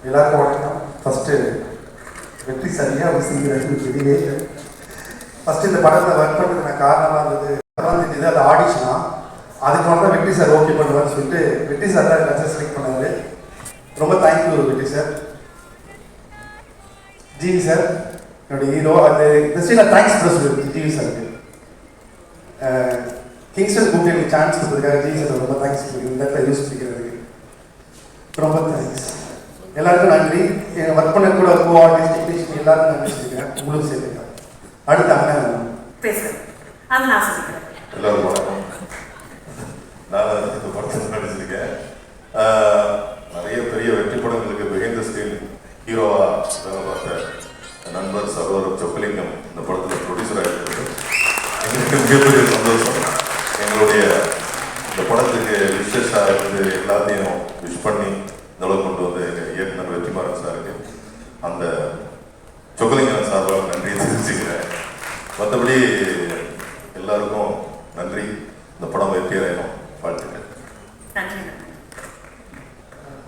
எல்லாருக்கும் வணக்கம். ஃபஸ்ட்டு வெற்றி சரியாக வசீங்கிறது தெரியவே இல்லை. ஃபஸ்ட்டு இந்த படத்தில் ஒர்க் பண்ணுறது நான் காரணமாக இருந்தது தெரிஞ்சது அது ஆடிஷனா. அதுக்கு வந்து வெற்றி சார் ஓகே பண்ணுவார்னு சொல்லிட்டு வெற்றி சார் தான் எல்லாத்தையும் செலக்ட் பண்ணார். ரொம்ப தேங்க்யூ வெற்றி சார். ஜிவி சார் என்னுடைய ஹீரோ. அந்த ஜஸ்ட் நான் தேங்க்ஸ் ப்ளஸ் ஜிவி சாருக்கு. கிங்ஸ்டன் கூப்பிட்டு எனக்கு சான்ஸ் கொடுத்ததுக்காக ஜிவி சார் ரொம்ப தேங்க்ஸ். இந்த இடத்துல யூஸ் பண்ணிக்கிறதுக்கு ரொம்ப தேங்க்ஸ். எல்லாருக்கும் நன்றி. ஒர்க் பண்ண கூட கோ ஆர்டிஸ்ட் டெக்னீஷியன் எல்லாருக்கும் நன்றி சொல்லிக்கிறேன். உங்களுக்கு சேர்த்துக்கிறேன். அடுத்த அண்ணன் பேசுகிறேன். அது நான் சொல்லிக்கிறேன். எல்லாரும் வணக்கம். நான் இந்த படத்தில் நடிச்சிருக்கேன். நிறைய பெரிய வெற்றி படங்களுக்கு பிஹைண்ட் த ஸ்க்ரீன் ஹீரோவாக வேலை பார்த்த நண்பர் சகோதரர் சொக்கலிங்கம் இந்த படத்தில் ப்ரொடியூசராக இருக்கிறது எங்களுக்கு மிகப்பெரிய சந்தோஷம். எங்களுடைய இந்த படத்துக்கு விஷஸாக இருந்து எல்லாத்தையும் விஷ் பண்ணி இந்த அளவுக்கு கொண்டு வந்து எங்கள் இயக்குனர் வெற்றிமாறன் சாருக்கு அந்த சொக்கலிங்கம் சார்பாக நன்றியை தெரிவிச்சுக்கிறேன். மற்றபடி எல்லாருக்கும் நன்றி. இந்த படம் வெற்றி அடையணும். வாழ்த்துக்கள். நன்றி.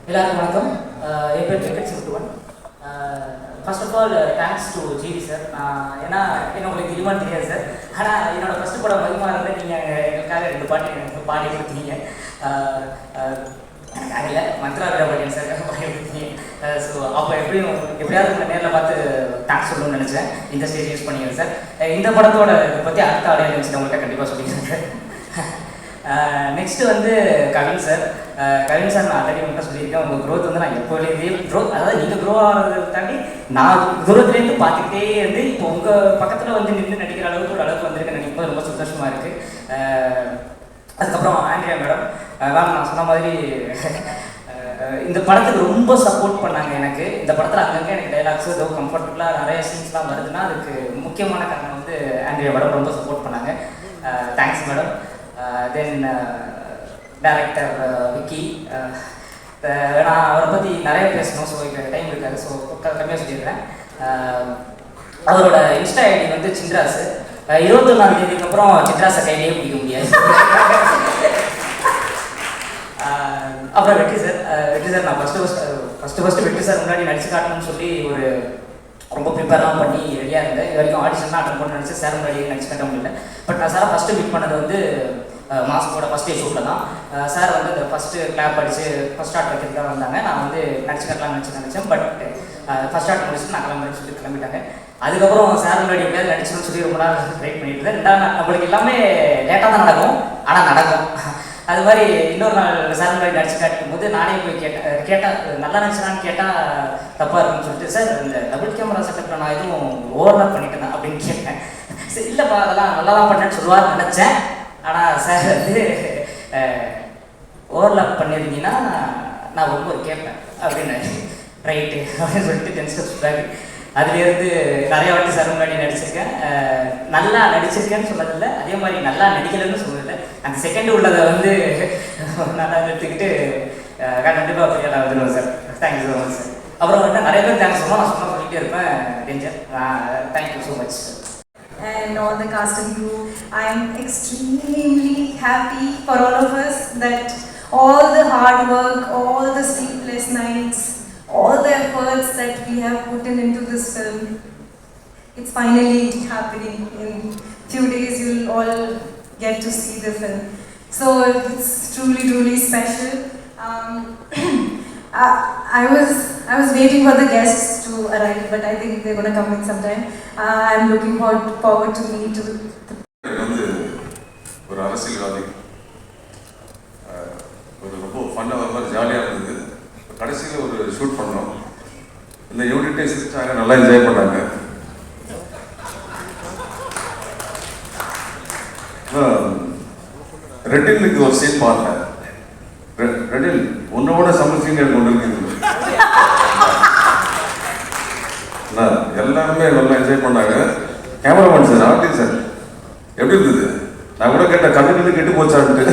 எல்லாருக்கும் வணக்கம். என் பேர் Venkat Sivakumar. First of all thanks to GV sir. ஏன்னா உங்களுக்கு தெரியுமான்னு தெரியாது சார். ஆனால் என்னோட ஃபஸ்ட்டு படம் மகிமாறதை நீங்கள் எங்களுக்காக 2 பாட்டு எனக்கு பாடி கொடுத்தீங்க. அதில் மந்த்ராவிட பாட்டியன் சார் பாடி கொடுத்தீங்க. ஸோ அப்போ எப்படியாவது உங்களை நேரில் பார்த்து தேங்க்ஸ் சொல்லணும்னு நினச்சேன். இந்த ஸ்டேஜ் யூஸ் பண்ணிங்க சார். இந்த படத்தோட இதை பற்றி அடுத்த ஆடியோ நினச்சி உங்கள்கிட்ட கண்டிப்பாக சொல்லிக்கிறேன். நெக்ஸ்ட்டு வந்து கவின் சார். கவின் சார் நான் ஆல்ரெடி உங்கள்கிட்ட சொல்லியிருக்கேன். உங்கள் க்ரோத் வந்து நான் எப்போலேருந்தே அதாவது நீங்கள் க்ரோ ஆகிறத தாண்டி நான் தூரத்துலேருந்து பார்த்துக்கிட்டே இருந்து இப்போ உங்கள் பக்கத்தில் வந்து நின்று நடிக்கிற அளவுக்கு ஒரு அளவுக்கு வந்திருக்கேன். நினைக்கும் ரொம்ப சந்தோஷமாக இருக்குது. அதுக்கப்புறம் ஆண்ட்ரியா மேடம் நான் சொன்ன மாதிரி இந்த படத்துக்கு ரொம்ப சப்போர்ட் பண்ணாங்க. எனக்கு இந்த படத்தில் அங்கங்கே எனக்கு டைலாக்ஸு ஏதோ கம்ஃபர்டபுளாக நிறைய சீன்ஸ்லாம் வருதுன்னா அதுக்கு முக்கியமான காரணம் வந்து ஆண்ட்ரியா மேடம் ரொம்ப சப்போர்ட் பண்ணாங்க. Thanks madam. Then director Vicky. நான் அவரை பற்றி நிறைய பேசணும். ஸோ இப்போ டைம் இருக்காது. ஸோ கம்மியாக சொல்லிடுறேன். அவரோட இன்ஸ்டா ஐடி வந்து சின்ராஸ். 21ஆம் தேதிக்கு அப்புறம் சின்ராஸை கையிலேயே பிடிக்க முடியாது. அப்புறம் வெற்றி சார் நான் ஃபஸ்ட்டு வெற்றி சார் முன்னாடி நடிச்சு காட்டணும்னு சொல்லி ஒரு ரொம்ப ப்ரிப்பேர்லாம் பண்ணி ரெடியாக இருந்தேன். இது வரைக்கும் ஆடிஷன்லாம் அட்டன் பண்ண நினச்சி சார் முன்னாடி நடிச்சு காட்ட முடியல. பட் நான் சாரை ஃபஸ்ட்டு மீட் பண்ணது வந்து மாஸ்கோட ஃபஸ்ட் டே ஷூட்டில் தான். சார் வந்து இந்த ஃபஸ்ட்டு கிளாப் அடித்து ஃபஸ்ட் ஷாட் வைக்கிறதுக்காக வந்தாங்க. நான் வந்து நடிச்சு காட்டலாம் நினச்சேன். பட் ஃபஸ்ட் ஷாட் முடிச்சுட்டு நான் கிளம்புறேன்னு சொல்லி கிளம்பிட்டாங்க. அதுக்கப்புறம் சார் முன்னாடி எப்படியாவது நடிச்சணும்னு சொல்லி ரொம்ப நாள் ட்ரை பண்ணிட்டு இருந்தேன். 2 நாள் நம்மளுக்கு எல்லாமே லேட்டாக தான் நடக்கும், ஆனால் நடக்கும். அது மாதிரி இன்னொரு நாள் சார் முன்னாடி நடிச்சு காட்டும் போது நானே போய் கேட்டால் நல்லா நடிச்சான்னு கேட்டால் தப்பாக இருக்குன்னு சொல்லிட்டு சார் இந்த டபுள் கேமரா செட்டப்பில் நான் எதுவும் ஓவர்லாப் பண்ணிட்டேன் அப்படின்னு கேட்டேன். சரி இல்லைப்பா அதெல்லாம் நல்லா தான் பண்ணேன்னு சொல்லுவார்னு நினச்சேன். ஆனால் சார் வந்து ஓவர்லாப் பண்ணியிருந்தீங்கன்னா நான் ரொம்ப கேட்பேன் அப்படின்னு ரைட்டு அப்படின்னு சொல்லிட்டு 10 ஸ்டெப்ஸ் பேக். அதுலேருந்து நிறைய வாட்டி சார் முன்னாடி நடிச்சிருக்கேன். நல்லா நடிச்சிருக்கேன்னு சொன்னதில்லை, அதே மாதிரி நல்லா நடிக்கலைன்னு சொன்னதில்லை. அந்த செகண்ட் உள்ளதை வந்து நல்லா எடுத்துக்கிட்டு கண்டிப்பாக அப்படியே நான் வந்துடுவேன் sir. Thank you so much sir. அப்புறம் வந்து நிறைய பேர் தேங்க்ஸ் சொல்லுவோம். நான் சொன்னால் சொல்லிகிட்டே இருப்பேன். Tension. Thank you so much sir. And all the cast and crew, I am extremely happy for all of us that all the hard work, all the sleepless nights, all the efforts that we have put into this film, it's finally happening. In few days you'll all get to see the film. So it's truly special. I was waiting for the guests to arrive, but I think they're going to come in sometime. I'm looking forward to meet ஒரு அரசியல்வாதி ஒரு ரொம்ப ஃபன்னாக வர மாதிரி ஜாலியாக இருந்தது. கடைசியில் ஒரு ஷூட் பண்ணோம். இந்த யூனிட்டை சிரிச்சாங்க, நல்லா என்ஜாய் பண்ணாங்க. ரெட்டிலுக்கு ஒரு சீன் பார்த்தேன். ரெட்டில் உன்னோட சமைச்சிங்க கொண்டு இருக்குது. எல்லாருமே நல்லா என்ஜாய் பண்ணாங்க. கேமராமேன் சார், ஆர்டிஸ்ட் சார் எப்படி இருந்தது? நான் கூட கேட்டேன் கண்ணு கெட்டு போச்சான்ட்டு.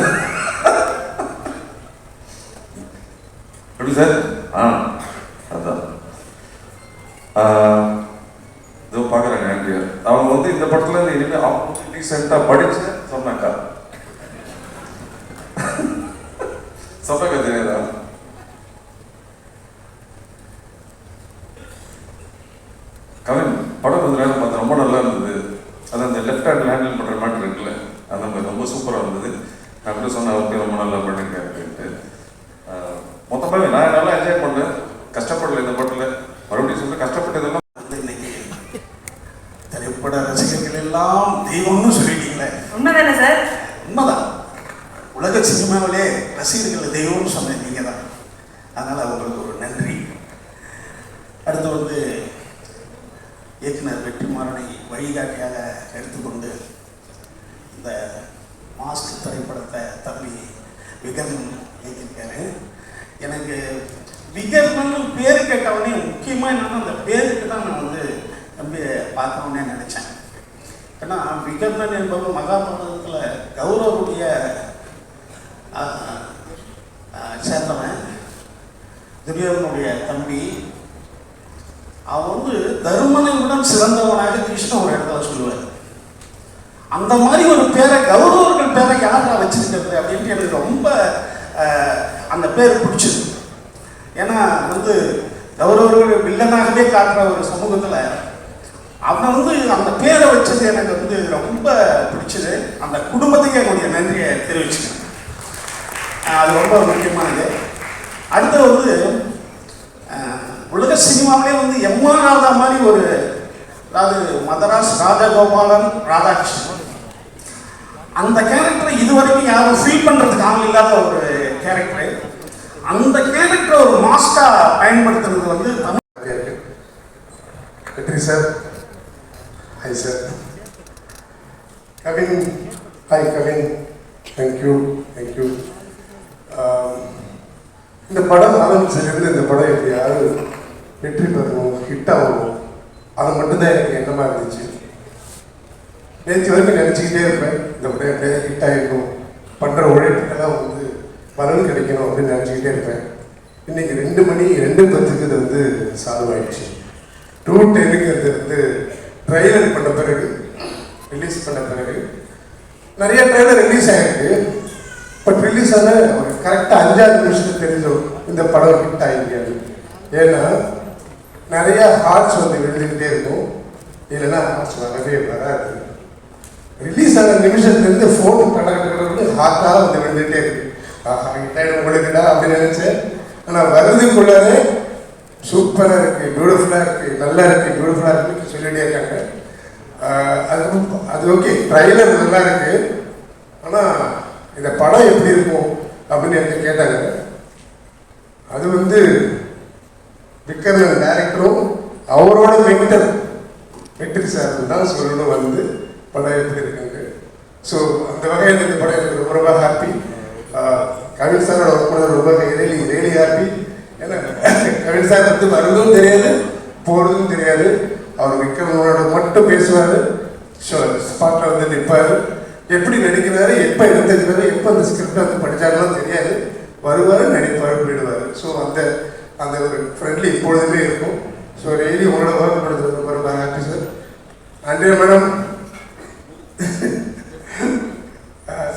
எப்படி சார்? அதான் இதோ பார்க்குறாங்க ஆண்ட்ரியா. அவங்க வந்து இந்த படத்துல இருந்து இனிமேல் ஆப்பர்ச்சுனிட்டி சென்ட்டாக படிச்சு சொன்னாக்கா தெரியாதா? கவின் படம் கொஞ்ச நேரம் பார்த்து ரொம்ப நல்லா இருந்தது. அது அந்த லெஃப்ட் ஹேண்ட் ஹேண்டில் பண்ணுற மாதிரி இருக்குல்ல, அந்த மாதிரி ரொம்ப சூப்பராக இருந்தது. நான் அப்படி சொன்னேன், அவருக்கு ரொம்ப நல்லா பண்ணிருக்கேன் அப்படின்ட்டு. மொத்தமாகவே நான் நல்லா என்ஜாய் பண்ணேன். கஷ்டப்படல இந்த படத்தில். மறுபடியும் சொல்ல கஷ்டப்பட்டதெல்லாம் வந்து இன்னைக்கு திரைப்பட ரசிகர்கள் எல்லாம் தெய்வம்னு சொல்லிட்டீங்களே. உண்மைதானே சார்? உண்மைதான். உலக சினிமாவிலே ரசிகர்கள் தெய்வம்னு சொன்னேன் நீங்கள் தான். அதனால் அவங்களுக்கு ஒரு நன்றி. அடுத்து வந்து இயக்குனர் வெற்றிமாறனை வழிகாட்டியாக எடுத்துக்கொண்டு இந்த மாஸ்க் திரைப்படத்தை தம்பி விகர்ணன் இயக்கியிருக்காரு. எனக்கு விகர்ணன் பேர் கேட்டவுடனே முக்கியமாக என்னன்னா அந்த பேருக்கு தான் நான் வந்து தம்பி பார்க்கணுன்னே நினச்சேன். ஏன்னா விகர்ணன் என்பவர் மகாபாரதத்தில் கௌரவருடைய சேர்ந்தவன், துரியோதனுடைய தம்பி. அவன் வந்து தருமனை விட சிறந்தவனாக கிருஷ்ணன் ஒரு இடத்துல சொல்லுவார். அந்த மாதிரி ஒரு பேரை கௌரவர்கள் பேரை யாரா வச்சிருக்கிறது அப்படின்ட்டு எனக்கு ரொம்ப அந்த பேர் பிடிச்சது. ஏன்னா வந்து கௌரவர்கள் வில்லனாகவே காட்டுற ஒரு சமூகத்தில் அவன் வந்து அந்த பேரை வச்சது எனக்கு வந்து ரொம்ப பிடிச்சது. அந்த குடும்பத்துக்கு என்னுடைய நன்றியை தெரிவிச்சுக்கிறேன். அது ரொம்ப முக்கியமானது. அடுத்து வந்து உலக சினிமாவிலே வந்து எம்ஆர் ராதா மாதிரி ஒரு, அதாவது மதராஸ் ராஜகோபாலன் ராதாகிருஷ்ணன், அந்த கேரக்டரை இதுவரைக்கும் யாரும் ஃபீல் பண்ணுறதுக்கு ஆள் இல்லாத ஒரு கேரக்டர். அந்த கேரக்டரை ஒரு மாஸ்டா பயன்படுத்துறது வந்து வெற்றி sir. Hi sir. Kavin. Hi Kavin. Thank you thank you. இந்த படம் ஆரம்பிச்சிலிருந்து இந்த படம் எப்படியாவது வெற்றி பெறணும், ஹிட் ஆகணும், அது மட்டும்தான் எனக்கு எண்ணமாக இருந்துச்சு. நேற்று வரைக்கும் நினச்சிக்கிட்டே இருப்பேன், இந்த படம் எப்படியா ஹிட் ஆகிடணும், பண்ணுற உழைப்புக்கெல்லாம் வந்து பலன் கிடைக்கணும் அப்படின்னு நினச்சிக்கிட்டே இருப்பேன். இன்றைக்கி 2 மணி 2:10 இது வந்து சால்வ் ஆகிடுச்சு. 2:10 அது வந்து ட்ரெய்லர் பண்ண பிறகு, ரிலீஸ் பண்ண பிறகு நிறைய ட்ரெய்லர் ரிலீஸ் ஆகிருக்கு. பட் ரிலீஸ் ஆன ஒரு கரெக்டாக 5-6 நிமிஷத்துக்கு தெரிஞ்சோம் இந்த படம் ஹிட் ஆகிருக்காது. ஏன்னா நிறைய ஹார்ட்ஸ் வந்து விழுந்துக்கிட்டே இருக்கும், இல்லைன்னா ஹார்ட்ஸ் வரவே வராது. ரிலீஸ் ஆன நிமிஷத்துலேருந்து ஃபோன் கடற்கரை ஹார்ட்டாக வந்து விழுந்துகிட்டே இருக்கு. ஹிட் ஆகிடும் உங்களுக்குடா அப்படின்னு நினச்சேன். ஆனால் வருதுக்குள்ளே சூப்பராக இருக்குது, பியூட்டிஃபுல்லாக இருக்குது, நல்லா இருக்குது, பியூட்டிஃபுல்லாக இருக்குன்னு சொல்லிகிட்டே இருக்காங்க. அது ஓகே, ட்ரைலர் நல்லா இருக்குது. ஆனால் இந்த படம் எப்படி இருக்கும் அப்படின்னு எனக்கு கேட்டாங்க. அது வந்து விக்ரமன் டைரக்டரும் அவரோட மென்டர் வெற்றி சார் தான் சொல்லணும் வந்து படம் எப்படி இருக்குங்க. ஸோ அந்த வகையில் இந்த படம் எனக்கு ரொம்ப ரொம்ப ஹாப்பி. கவின் சாரோட ஒர்க் பண்ணது ரொம்ப ரியலி ஹாப்பி. ஏன்னா கவின் சார் வந்து வருவதும் தெரியாது, போகிறதும் தெரியாது. அவர் விக்ரமனோட மட்டும் பேசுவார், ஷோ ஸ்பாட்டில் வந்து நிற்பார். எப்படி நடிக்கிறாரு, எப்போ எடுத்துக்கிறாரு, எப்போ அந்த ஸ்கிரிப்டை வந்து படித்தாருலாம் தெரியாது. வருவார், நடிப்பார், போயிடுவார். ஸோ அந்த ஒரு ஃப்ரெண்ட்லி இப்பொழுதுமே இருக்கும். ஸோ டெய்லி உங்களோட ஒர்க் பண்ணுறது ரொம்ப ரொம்ப happy sir. Andrea madam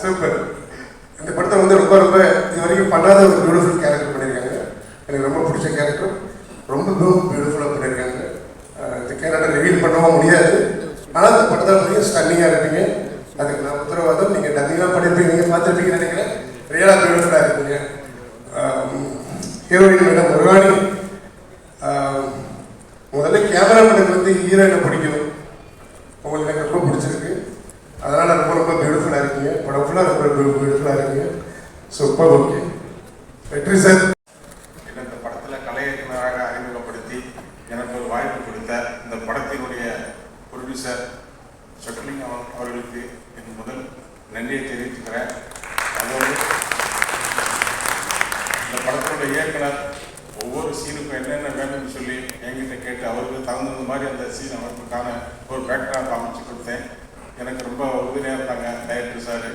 super. இந்த படத்தை வந்து ரொம்ப ரொம்ப இது வரைக்கும் பண்ணாத ஒரு பியூட்டிஃபுல் கேரக்டர் பண்ணியிருக்காங்க. எனக்கு ரொம்ப பிடிச்ச கேரக்டர், ரொம்ப பியூட்டிஃபுல்லாக பண்ணியிருக்காங்க. இந்த கேரக்டர் ரிவீல் பண்ணவும் முடியாது. ஆனால் இந்த படத்தை வந்து ஸ்டன்னிங்காக இருப்பீங்க, அதுக்கு நான் உத்தரவாதம். நீங்கள் டப்பிங்காக பண்ணியிருப்பீங்க, நீங்கள் பார்த்துருப்பீங்கன்னு நினைக்கிறேன். ரியலாக பியூட்டிஃபுல்லாக இருப்பீங்க. ஹீரோயின் மேடம் முருகானி, முதல்ல கேமராமேனுக்கு வந்து ஹீரோயினை பிடிக்கணும், உங்களுக்கு எனக்கு ரொம்ப பிடிச்சிருக்கு. அதனால் ரொம்ப ரொம்ப பியூட்டிஃபுல்லாக இருக்கீங்க. படம் ஃபுல்லாக ரொம்ப பியூட்டிஃபுல்லாக இருக்கீங்க. சூப்பர். ஓகே வெற்றி சார். இந்த படத்தில் கலை இயக்குநராக அறிமுகப்படுத்தி எனக்கு ஒரு வாய்ப்பு கொடுத்த இந்த படத்தினுடைய ப்ரொடியூசர் ஷட்லிங் அவர்களுக்கு என் முதல் நன்றியை தெரிவித்துக்கிறேன். அதோடு இந்த படத்தினுடைய இயக்குனர் ஒவ்வொரு சீனுக்கும் என்னென்ன வேணும்னு சொல்லி என்கிட்ட கேட்டு அவருக்கு தகுந்த மாதிரி அந்த சீன் அமைப்புக்கான ஒரு பேக்ராப் அமைச்சு கொடுத்தேன். எனக்கு ரொம்ப உதவியாக இருந்தாங்க டைரக்டர் சார்.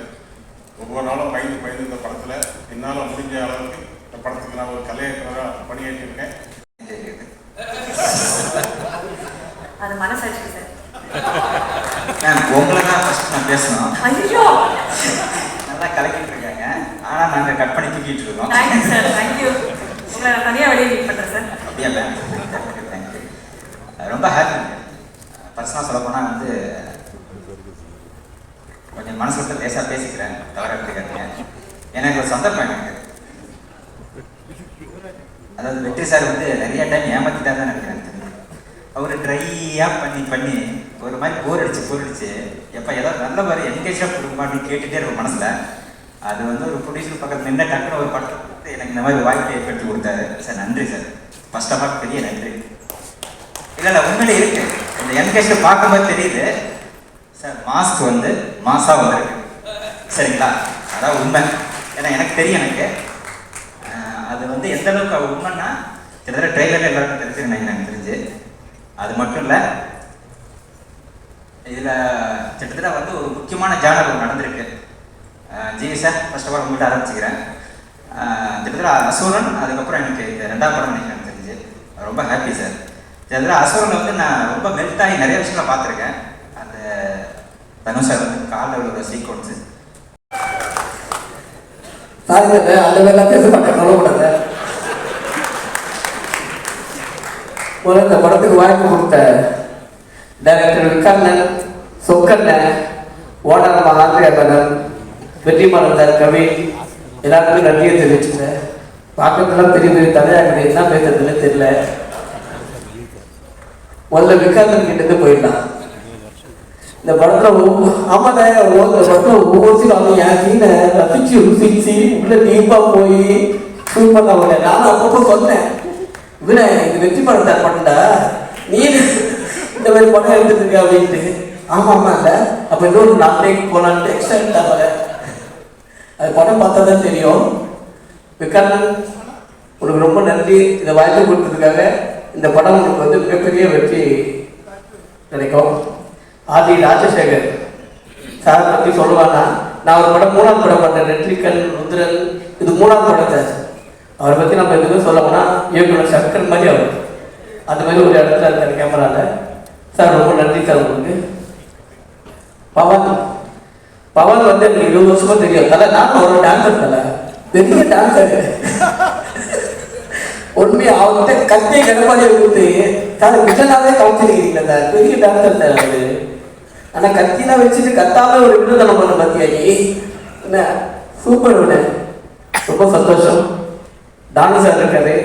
ஒவ்வொரு நாளும் பயந்து இந்த படத்தில் என்னால் முடிஞ்ச அளவுக்கு இந்த படத்துக்கு நான் ஒரு கலையேற்றராக பணியேற்றிருக்கேன். அது மனசாட்சி சார். உங்களை தான் ஃபர்ஸ்ட் நான் பேசணும். ஐயோ நல்லா கலக்கிட்டு இருக்காங்க, ஆனால் நாங்கள் கட் பண்ணி தூக்கிட்டு இருக்கோம். Thank you sir, thank you. உங்களை நான் தனியாக வெளியே மீட் பண்ணுறேன் சார். அப்படியா மேம்? தேங்க்யூ. ரொம்ப ஹாப்பி. லேசாக பேசிக்கிறேன், தவறாக எடுத்துக்காதீங்க. எனக்கு ஒரு சந்தர்ப்பம் எனக்கு, அதாவது வெற்றி சார் வந்து நிறைய டைம் ஏமாத்திட்டா தான் நினைக்கிறேன். அவர் ட்ரையாக பண்ணி ஒரு மாதிரி போர் அடிச்சு எப்போ ஏதாவது நல்ல மாதிரி என்கேஜாக கொடுக்குமா அப்படின்னு கேட்டுகிட்டே இருக்கும் மனசில். அது வந்து ஒரு ப்ரொடியூசர் பக்கத்தில் நின்று டக்குனு ஒரு படத்தை கொடுத்து எனக்கு இந்த மாதிரி வாய்ப்பை ஏற்படுத்தி கொடுத்தாரு சார். நன்றி சார், ஃபர்ஸ்ட் ஆஃப் ஆல் பெரிய நன்றி. இல்லை உண்மையிலே இருக்கு, இந்த என்கேஜை பார்க்கும்போது தெரியுது சார், மாஸ்க் வந்து மாசாக வந்திருக்கு சரிங்களா. அதான் உண்மை, ஏன்னா எனக்கு தெரியும். எனக்கு அது வந்து எந்த அளவுக்கு அவர் உண்மைன்னா கிட்டத்தட்ட ட்ரெய்லரில் எல்லாருக்கும் தெரிஞ்சுருந்தேன் எனக்கு தெரிஞ்சு. அது மட்டும் இல்லை, இதில் கிட்டத்தட்ட வந்து ஒரு முக்கியமான ஜானர் நடந்திருக்கு. GV sir, first of all உங்கள்கிட்ட ஆரம்பிச்சுக்கிறேன். கிட்டத்தட்ட அசுரன், அதுக்கப்புறம் எனக்கு இந்த 2ஆம் படம் எனக்கு தெரிஞ்சு ரொம்ப ஹாப்பி சார். கிட்டத்தட்ட அசுரனில் வந்து நான் ரொம்ப மெல்ட் ஆகி நிறைய விஷயங்களை பார்த்துருக்கேன். அந்த தனுஷ் சார் வந்து காலில் ஒரு சீக்வன்ஸு சாரி சார், அந்த மாதிரிலாம் பேச மாட்டேன், சொல்லக்கூடாது. முதல்ல இந்த படத்துக்கு வாய்ப்பு கொடுத்த டைரக்டர் விக்கண்ணன், சொக்கண்ணன், ஓனர் ஆந்திரேபனன், வெற்றிமாறன் சார், கவி எல்லாருக்குமே நன்றியை தெரிவிச்சுக்கிறேன். பார்க்கறதுலாம் பெரிய பெரிய தலையாக்குது, என்ன பேசுறதுன்னு தெரியல. முதல்ல விக்கண்ணன் கிட்டேருந்து போயிடலாம். இந்த படத்தில் ஆமாண்ணே, இந்த படத்தில் ஒவ்வொரு சீனும் அவங்க என் சீனை ரசிச்சு ருசிச்சு உள்ள டீப்பாக போய் ஷூட் பண்ண உடனே நானும் அப்பப்போ சொன்னேன், இவனை இது வெற்றி படம் சார் பண்ணண்டா, நீ இந்த மாதிரி படம் எடுத்துருக்க அப்படின்ட்டு. ஆமாம் இல்லை, அப்போ இன்னொரு 4 டேக் போகலான்ட்டு எக்ஸ்டெண்ட் ஆகலை. அது படம் பார்த்தா தான் தெரியும். விக்கண்ணன், உனக்கு ரொம்ப நன்றி இதை வாய்ப்பு கொடுத்ததுக்காக. இந்த படம் உனக்கு வந்து மிகப்பெரிய வெற்றி கிடைக்கும். ஆதி ராஜசேகர் சார் பற்றி சொல்லுவானா, நான் ஒரு படம் 3ஆம் படம் பண்ணேன், நெட்ரிக்கன் ருத்ரன், இது 3ஆம் படம் சார். அவரை பற்றி நம்ம எதுவும் சொல்லணும்னா இயக்குனர் சங்கர் மாதிரி அவர் அந்த மாதிரி ஒரு இடத்துல இருக்கார் கேமராவில். சார் ரொம்ப நன்றி சார் உங்களுக்கு. பவன் வந்து எனக்கு 20 வருஷமா தெரியும் தலை. நான் ஒரு டான்ஸர் தலை, பெரிய டான்ஸர். உண்மையை அவர்கிட்ட கத்தியை கடப்பாடியை கொடுத்து சார் வில்லனாவே கவுச்சிருக்கீங்களா சார், பெரிய டான்ஸர் சார் அவரு. ஆனால் கத்திலாம் வச்சுட்டு கத்தாம ஒரு விருதனம் பண்ண பத்தியாகி என்ன சூப்பர் விட ரொம்ப சந்தோஷம். டானி சார் இருக்காரு,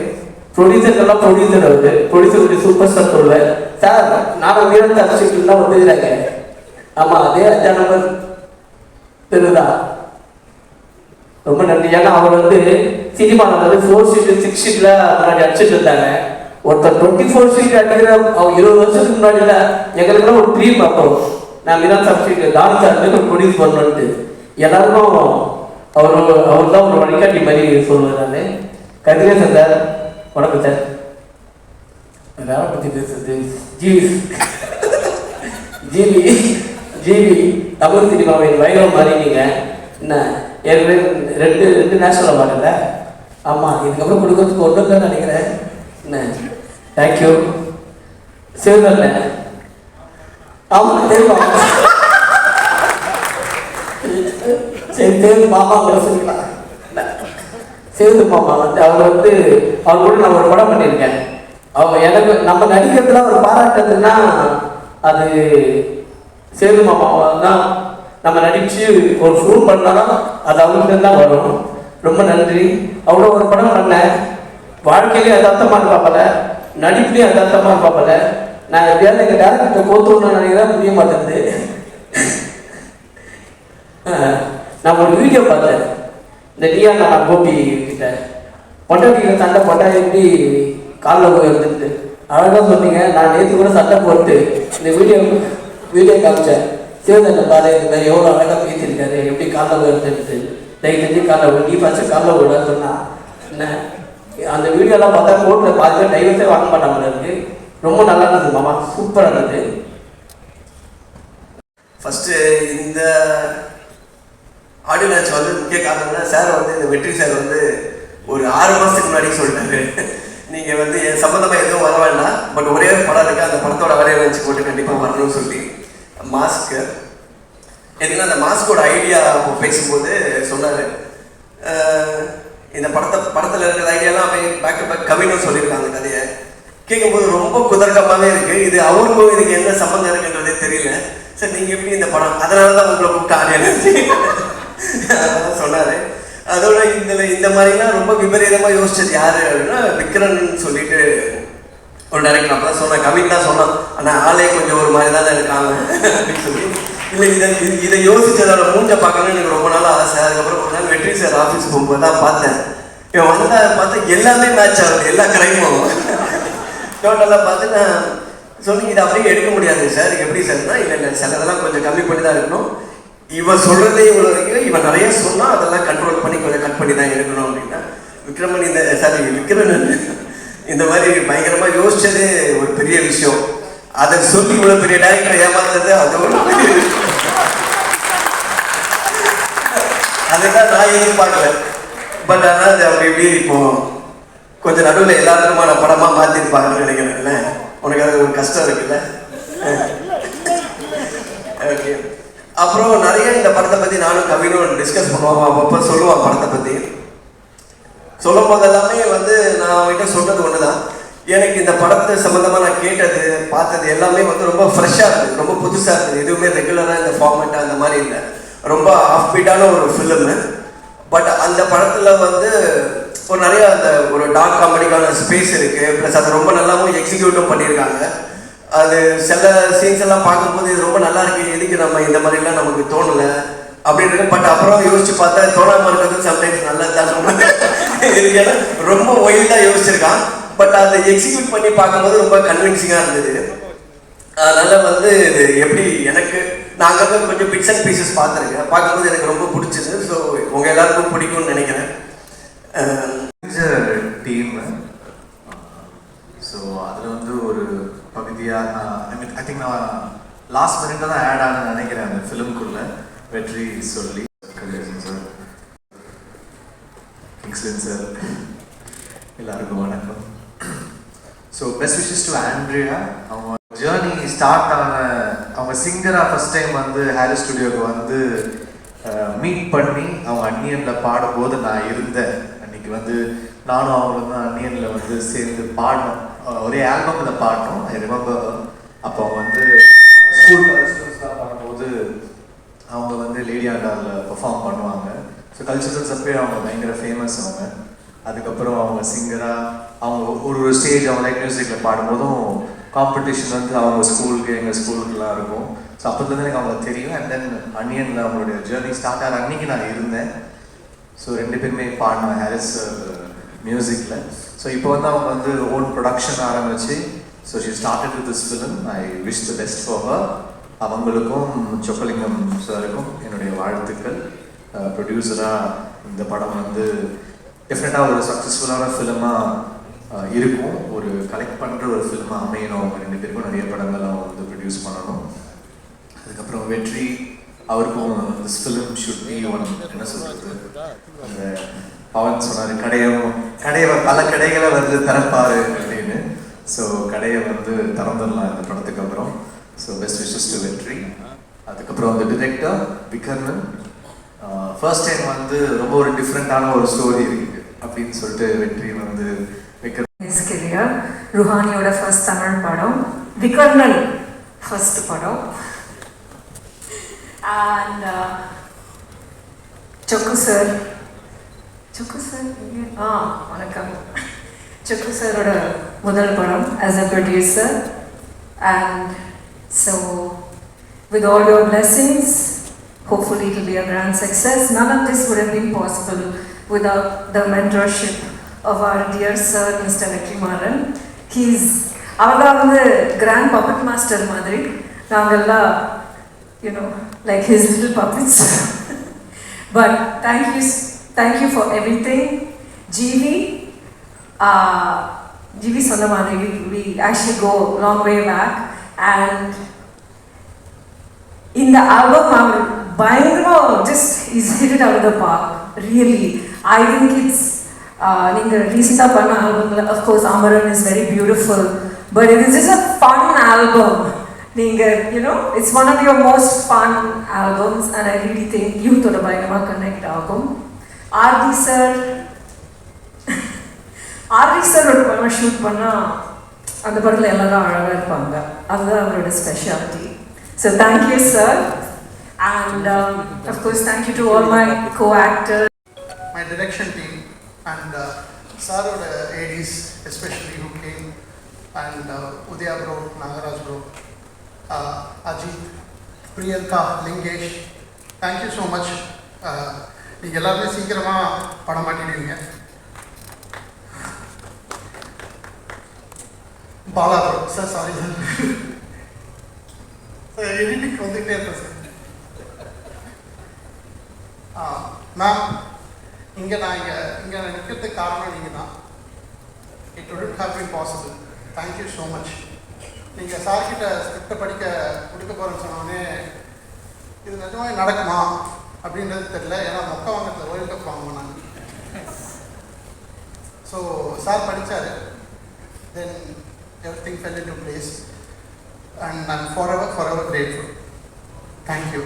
ப்ரொடியூசர்லாம் ப்ரொடியூசர் அவரு, ப்ரொடியூசர் சூப்பர் ஸ்டார் சொல்லுவேன் சார். நானும் வீரத்தை அரிசிட்டுலாம் வந்துடுறாங்க. ஆமாம், அதே 5ஆம் நம்பர் தெருதான். ரொம்ப நன்றி. ஏன்னா அவர் வந்து சினிமாவில் வந்து 4 ஷீட்டு 6 ஷீட்டில் முன்னாடி அடிச்சுட்டு இருந்தாங்க. ஒருத்தர் 24 ஷீட் அடிக்கிற அவர் 20 வருஷத்துக்கு முன்னாடியில் எங்களுக்குலாம் ஒரு ட்ரீம். அப்போ நான் மிரான் சப்ஸ்டியூட் டான்ஸ் சார்லேருந்து ஒரு ப்ரொடியூஸ் பண்ணணுன்ட்டு எல்லாருக்கும் அவர் தான் ஒரு வழிகாட்டி மாதிரி சொல்லுவேன் நான். கதிரேசன் சார் வணக்கம் சார். வேற பற்றி பேசுறது ஜிவி தமிழ் சினிமாவின் வைரம் மாதிரி நீங்கள் என்ன ஏற்கனவே 2 நேஷனல் அவார்டுல. ஆமாம், இதுக்கப்புறம் கொடுக்கறதுக்கு ஒன்றும் தான் நினைக்கிறேன். என்ன தேங்க்யூ சிவகண்ண. ஆமாம் தெரியுமா, சரி தேவு மாமா கூட சொல்லிக்கலாம். சேது மாமா வந்து அவர் வந்து அவர் கூட நான் ஒரு படம் பண்ணியிருக்கேன். அவங்க எனக்கு நம்ம நடிக்கிறதுலாம் ஒரு பாராட்டுறதுன்னா அது சேது மாமாவை தான். நம்ம நடித்து ஒரு ஷூட் பண்ணாலும் அது அவங்கள்ட்ட தான் வரும். ரொம்ப நன்றி. அவ்வளோ ஒரு படம் பண்ணேன், வாழ்க்கையிலேயே யதார்த்தமாக பார்ப்பல, நடிப்புலேயும் யதார்த்தமாக பார்ப்பல. நான் எப்படியாவது எங்கள் டேரக்டர்கிட்ட கோத்துன்னு நினைக்கிறேன், முடிய மாட்டேங்குது. நான் ஒரு வீடியோ பார்த்தேன், இந்த டிஆர் நான் கோபி கிட்ட பொண்டாட்டியில் சண்டை போட்டால் எப்படி காலில் போயிருந்துட்டு அழகாக சொன்னீங்க. நான் நேற்று கூட சண்டை போட்டு இந்த வீடியோ காமிச்சேன். சிவதண்டை பாரு இந்த மாதிரி எவ்வளோ அழகாக பேசியிருக்காரு, எப்படி காலில் போயிருந்துட்டு தயவு செஞ்சு காலில் நீ ஃபஸ்ட்டு காலில் விடான்னு சொன்னா என்ன. அந்த வீடியோலாம் பார்த்தா கோர்ட்டில் பார்த்து டைவர்ஸே வாங்க மாட்டாங்க இருக்கு. ரொம்ப நல்லா இருந்தது மாமா, சூப்பராக இருந்தது. ஃபஸ்ட்டு இந்த ஆடியோ லான்ச் வந்து முக்கிய காரணம்னா சார் வந்து இந்த வெற்றி சார் வந்து ஒரு 6 மாதத்துக்கு முன்னாடி சொல்லிட்டாரு, நீங்கள் வந்து என் சம்மந்தமாக எதுவும் வர வேண்டாம், பட் ஒரே ஒரு படம் இருக்குது, அந்த படத்தோட ஆடியோ லான்ச் போட்டு கண்டிப்பாக வரணும்னு சொல்லி. மாஸ்க்கு எதுனா அந்த மாஸ்கோட ஐடியா அப்போ பேசும்போது சொன்னார், இந்த படத்தில் இருக்கிற ஐடியாலாம் அப்படியே பேக் டு பேக் கவினும் சொல்லியிருக்காங்க கதையை. கேட்கும்போது ரொம்ப குதர்க்கமாகவே இருக்குது. இது அவருக்கும் இதுக்கு என்ன சம்மந்தம் இருக்குன்றதே தெரியல. சார் நீங்கள் எப்படி இந்த படம், அதனால தான் உங்களை கூப்பிட்டு ஆடியோ அதான் சொன்னார். அதோட இந்த மாதிரிலாம் ரொம்ப விபரீதமாக யோசிச்சது யார் அப்படின்னா விக்ரன் சொல்லிட்டு ஒரு டைரக்டர். அப்போ தான் சொன்னேன், கவின் தான் சொன்னான், ஆனால் ஆளே கொஞ்சம் ஒரு மாதிரி தானே இருக்காங்க அப்படின்னு சொல்லி. இல்லை இதை யோசிச்சதோட மூஞ்ச பார்க்கணும்னு எனக்கு ரொம்ப நாள் ஆசை. அதுக்கப்புறம் ஒரு நாள் வெற்றி சார் ஆஃபீஸ் போகும்போது தான் பார்த்தேன். இவன் வந்தா பார்த்து எல்லாமே மேட்ச் ஆகுது, எல்லா கிரைமும் டோட்டலாக பார்த்து நான் சொல்லி இதை அப்படியே எடுக்க முடியாது சார், எப்படி சார்னா இல்லை சிலதெல்லாம் கொஞ்சம் கம்மி பண்ணி தான் இருக்கணும். இவன் சொல்கிறதே இவ்வளோ வரைக்கும் இவன் நிறைய சொன்னால் அதெல்லாம் கண்ட்ரோல் பண்ணி கொஞ்சம் கட் பண்ணி தான் எடுக்கணும் அப்படின்னா விக்ரமன் விக்ரமன் இந்த மாதிரி பயங்கரமாக யோசிச்சதே ஒரு பெரிய விஷயம். அதை சொல்லி இவ்வளோ பெரிய டைரக்டரை ஏமாத்துறது அதோட அதுதான் நான் எதிர்பார்க்கல. பட் ஆனால் அது அப்படி இப்படி இப்போ கொஞ்சம் நடுவில் எல்லாத்துக்குமான படமாக மாற்றிருப்பாங்கன்னு நினைக்கிறேன்ல. உனக்கு அது ஒரு கஷ்டம் இருக்குல்ல. ஓகே. அப்புறம் நிறைய இந்த படத்தை பற்றி நானும் கவினும் டிஸ்கஸ் பண்ணுவோம். அப்பப்போ சொல்லுவான் படத்தை பற்றி. சொல்லும் போதெல்லாமே நான் அவங்ககிட்ட சொன்னது ஒன்று தான், எனக்கு இந்த படத்தை சம்மந்தமாக நான் கேட்டது பார்த்தது எல்லாமே ரொம்ப ஃப்ரெஷ்ஷாக இருக்குது, ரொம்ப புதுசாக இருக்குது. எதுவுமே ரெகுலராக இந்த ஃபார்மேட்டாக அந்த மாதிரி இல்லை, ரொம்ப ஆஃப் பீட்டான ஒரு ஃபிலிமு. பட் அந்த படத்தில் ஒரு நிறைய அந்த ஒரு டார்க் காமெடிக்கான ஸ்பேஸ் இருக்குது. ப்ளஸ் அதை ரொம்ப நல்லாவும் எக்ஸிக்யூட்டும் பண்ணியிருக்காங்க. அது சில சீன்ஸ் எல்லாம் பார்க்கும்போது இது ரொம்ப நல்லா இருக்கு, எதுக்கு நம்ம இந்த மாதிரிலாம் நமக்கு தோணலை அப்படின்னு. பட் அப்புறம் யோசிச்சு பார்த்தா தோணாமல் இருக்கிறது சம்டைம்ஸ் நல்லா தான் ஏன்னா ரொம்ப ஒயில்டாக யோசிச்சிருக்கான். பட் அதை எக்ஸிக்யூட் பண்ணி பார்க்கும்போது ரொம்ப கன்வின்சிங்காக இருந்தது. அதனால் இது எப்படி எனக்கு நாங்கள் கொஞ்சம் பிக்ஸ் அண்ட் பீசஸ் பார்த்துருக்கேன், பார்க்கும்போது எனக்கு ரொம்ப பிடிச்சது. ஸோ உங்கள் எல்லாருக்கும் பிடிக்கும்னு நினைக்கிறேன். டீம் ஸோ அதில் ஒரு பகுதியாக ஐ திங்க் நான் லாஸ்ட் மினிட்ல தான் ஆட் ஆனு நினைக்கிறேன் அந்த ஃபிலிம்குள்ளே. வெற்றி சொல்லி சார், கிங்ஸ்லின் சார், எல்லாருக்கும் வணக்கம். So best wishes to Andrea. அவங்க ஜேர்னி ஸ்டார்ட் ஆன, அவங்க சிங்கராக ஃபர்ஸ்ட் டைம் ஹாரிஸ் ஸ்டுடியோவுக்கு மீட் பண்ணி அவங்க அன்னியனில் பாடும்போது நான் இருந்தேன். அன்னைக்கு நானும் அவங்களும் தான் அன்னியனில் சேர்ந்து பாடினோம், ஒரே ஆல்பமில் பாடினோம். I remember. அப்போ அவங்க ஸ்கூல் கல்ச்சுரல்ஸ்லாம் பாடும்போது அவங்க லேடி ஆண்டாரில் பெர்ஃபார்ம் பண்ணுவாங்க. ஸோ கல்ச்சுரல்ஸ் அப்போயே அவங்க பயங்கர ஃபேமஸ். அவங்க அதுக்கப்புறம் அவங்க சிங்கராக அவங்க ஒரு ஸ்டேஜ் அவங்க லைட் மியூசிக்கில் பாடும்போதும் காம்படிஷன் அவங்க ஸ்கூலுக்கு எங்கள் ஸ்கூலுக்குலாம் இருக்கும். ஸோ அப்போதுலேருந்து எனக்கு அவங்களுக்கு தெரியும். அண்ட் தென் அன்னியனில் அவங்களுடைய ஜேர்னி ஸ்டார்ட் ஆகிற அன்றைக்கி நான் இருந்தேன். ஸோ ரெண்டு பேருமே பாடின ஹாரிஸ் மியூசிக்கில். ஸோ இப்போ அவங்க ஓன் ப்ரொடக்ஷன் ஆரம்பிச்சு. So she started with this film. I wish the best for her. அவங்களுக்கும் சொக்கலிங்கம் சாருக்கும் என்னுடைய வாழ்த்துக்கள். ப்ரொடியூசராக இந்த படம் டெஃபினட்டாக ஒரு சக்ஸஸ்ஃபுல்லான ஃபிலிமாக இருக்கும், ஒரு கலெக்ட் பண்ணுற ஒரு ஃபிலிமாக அமையணும். அவங்க ரெண்டு பேருக்கும் நிறைய படங்கள் அவங்க ப்ரொடியூஸ் பண்ணணும். அதுக்கப்புறம் வெற்றி அவருக்கும் this film should be one, என்ன சொல்கிறது, அந்த பவன் சொன்னார் கடையை பல கடைகளை திறப்பாரு அப்படின்னு. ஸோ கடையை திறந்துடலாம் இந்த படத்துக்கு அப்புறம். ஸோ பெஸ்ட் விஷஸ் டு வெற்றி. அதுக்கப்புறம் டிரெக்டர் விக்ரமன். ஃபர்ஸ்ட் டைம் ரொம்ப ஒரு டிஃப்ரெண்ட்டான ஒரு ஸ்டோரி இருக்கு அப்படின்னு சொல்லிட்டு வெற்றி விக்ரம். ருஹானியோட ஃபர்ஸ்ட் தமிழ் படம், விக்ரமன் ஃபர்ஸ்ட் படம். அண்ட் சொக்கு சார் வணக்கம். சொக்கு சாரோட முதல் படம் as a producer. And so with all your blessings, hopefully it will be a grand success. None of this would have been possible without the mentorship of our dear sir, Mr. Vetrimaran. அவர்தான் grand puppet master மாதிரி. நாங்கெல்லாம் like his little puppets. But thank you for everything. GV சொன்ன மாதிரி we actually go long way back. And in the album, just he's hit it out of the park. Really, I think it's recent album. Of course, Amaran is very beautiful, but it is just a fun album. It's one of your most fun albums, and I really think youth oda bayangama connect agum. RD sir oda pama shoot panna அந்த படத்தில் எல்லாரும் அழகாக இருப்பாங்க, அதுதான் அவரோட speciality. So thank you sir. And of course, thank you to all my co-actors. My direction team and Saroda ADs especially who came, and Udaya bro, Nagaraj bro, Ajit, Priyanka, Lingesh, thank you so much. நீங்க எல்லாருமே சீக்கிரமா படம் பண்ணிடுவீங்க. Bala bro sir, sorry sir, editing வந்துகிட்டே இருக்கேன் sir. Ma'am, இங்கே நிற்கிறதுக்கு காரணம் நீங்கள் தான். It would have been possible. Thank you so much. நீங்கள் சார்கிட்ட ஸ்கிரிப்டை கொடுக்க போகிறேன்னு சொன்னோடனே இது நிஜமாக நடக்குமா அப்படின்றது தெரியல. ஏன்னா மொக்க வாங்கத்தில் வேர்ல்டு கப் வாங்கினாங்க. ஸோ சார் படித்தார். தென் everything fell into place and I'm forever grateful. Thank you.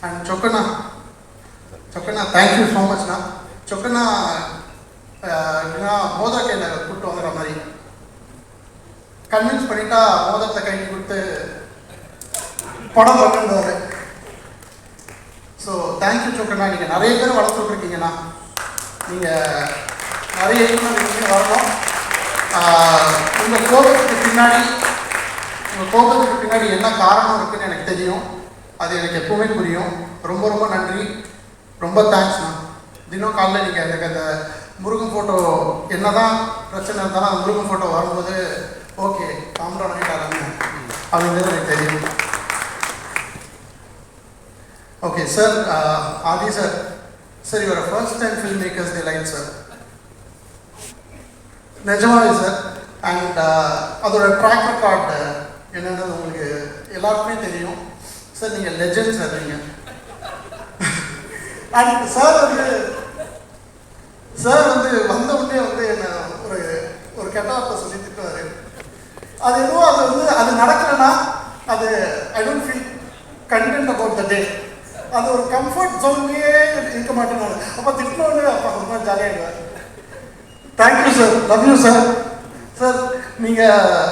And Chokana, thank you so much. Chokana, மோதிர கையில் கூப்பிட்டு வந்துடுற மாதிரி கன்வின்ஸ் பண்ணிட்டா மோதிரத்தை கைக்கு கொடுத்து படம் பண்ணுறாரு. So thank you Chokana. நீங்கள் நிறைய பேர் வளர்த்துட்ருக்கீங்கண்ணா. நீங்கள் நிறைய இயக்குனர் வரணும். உங்கள் கோபத்துக்கு பின்னாடி என்ன காரணம் இருக்குன்னு எனக்கு தெரியும். அது எனக்கு எப்பவுமே புரியும். ரொம்ப நன்றி, ரொம்ப தேங்க்ஸ்ண்ணா. தினம் காலையில் நீங்கள் எனக்கு அந்த முருகன் ஃபோட்டோ என்ன தான் பிரச்சனை இருந்தாலும் அந்த முருகன் ஃபோட்டோ வரும்போது ஓகே காம்டவுன் ஆகிட்டாங்க அப்படின்றது எனக்கு தெரியும். Okay sir, Aadhi sir, sir your first time film makers delight sir. நிஜமாவே சார். அண்ட் அதோட ட்ராக் ரெக்கார்டு என்னன்றது உங்களுக்கு எல்லாருக்குமே தெரியும் சார். நீங்கள் லெஜண்ட் சார். நீங்கள் அண்ட் சார் வந்த உடனே என்ன ஒரு கெட்ட வார்த்தை சொல்லி திட்டுவார். அது எதுவும் அது நடக்கலைன்னா அது I don't feel content about the day. அது ஒரு கம்ஃபர்ட் ஜோன்லேயே இருக்க மாட்டேன் நான். அப்போ திட்டினோடனே அப்போ ரொம்ப ஜாலியாகிடுவார். Thank you sir, love you sir. Sir நீங்கள்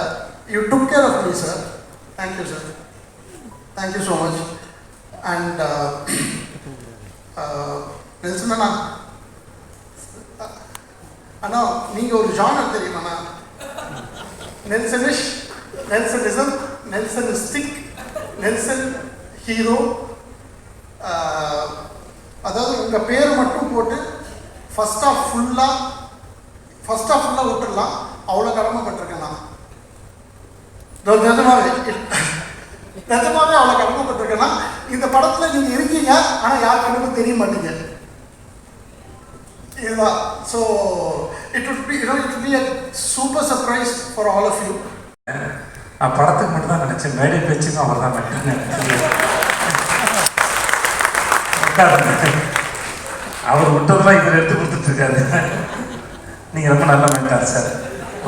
you took care of me sir. Thank you sir, thank you so much. And Nelson அண்ணா, நீங்கள் ஒரு ஜானர் தெரியுமாண்ணா? Nelsonism, Nelsonistic, Nelson hero. அதாவது உங்கள் பேர் மட்டும் போட்டு ஃபர்ஸ்ட் ஆஃப் ஃபுல்லாக விட்டுடலாம். அவ்வளோ கடமைப்பட்டிருக்கேன் நான். நிஜமாவே அவ்வளோ கடமைப்பட்டிருக்கேன்னா இந்த படத்தில் நீங்கள் இருக்கீங்க, ஆனால் யார் கண்ணுக்கும் தெரிய மாட்டீங்க. இதுதான். So it would be a super surprise for all of you. நான் படத்துக்கு மட்டும் தான் நினச்சேன். மேடை பேச்சுக்கும் அவர் தான் அவர் விட்டதெல்லாம் இவர் எடுத்து கொடுத்துட்ருக்காரு. நீங்கள் ரொம்ப நல்ல மென்டார் சார்.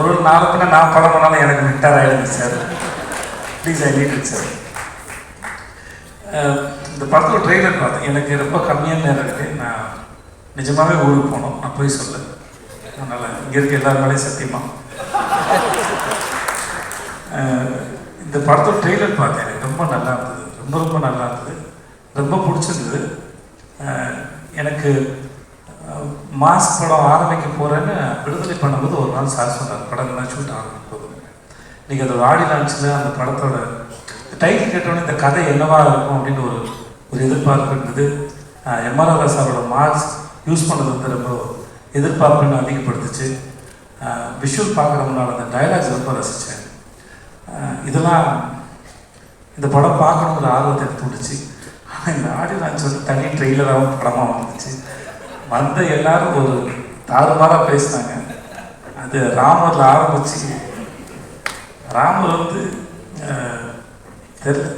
ஒரு நாலு பின்ன நான் படம் பண்ணாலும் எனக்கு மென்டார் ஆகிடுங்க sir. Please I need it sir. இந்த படத்தில் ட்ரெய்லர் பார்த்தேன். எனக்கு ரொம்ப கம்மியான நேரம் இருக்குது. நான் நிஜமாகவே ஊருக்கு போகணும். நான் போய் சொல்ல. அதனால் இங்கே இருக்க எல்லாரும் மேலேயும் சத்தியமாக இந்த படத்தோட ட்ரெய்லர் பார்த்தேன். எனக்கு ரொம்ப நல்லா இருந்தது. ரொம்ப நல்லா இருந்தது. ரொம்ப பிடிச்சிருந்தது. எனக்கு மாஸ் படம் ஆரம்பிக்க போகிறேன்னு விடுதலை பண்ணும்போது ஒரு நாள் சார் சொன்னார், படம்லாம் ஷூட் ஆரம்பிக்கும் போது நீங்கள் அதோட ஆடி லான்ச்சில் அந்த படத்தோட டைட்டில் கேட்டோன்னே இந்த கதை என்னவாக இருக்கும் அப்படின்னு ஒரு எதிர்பார்ப்பு இருந்தது. எம்ஆர்ஆர் சாரோட மார்க்ஸ் யூஸ் பண்ணது வந்து ரொம்ப எதிர்பார்ப்புன்னு அதிகப்படுத்துச்சு. விஷுவல் பார்க்குறவங்களால அந்த டைலாக்ஸ் ரொம்ப ரசித்தேன். இதெல்லாம் இந்த படம் பார்க்கணுங்கிற ஆர்வத்தை எடுத்து விடுச்சு. ஆனால் இந்த ஆடி லான்ச் வந்து தனி ட்ரெய்லராகவும் படமாக வந்துச்சு. வந்த எல்லாரும் ஒரு தாறுமாறாக பேசினாங்க. அது ராமரில் ஆரம்பிச்சு ராமர் வந்து தெரியல.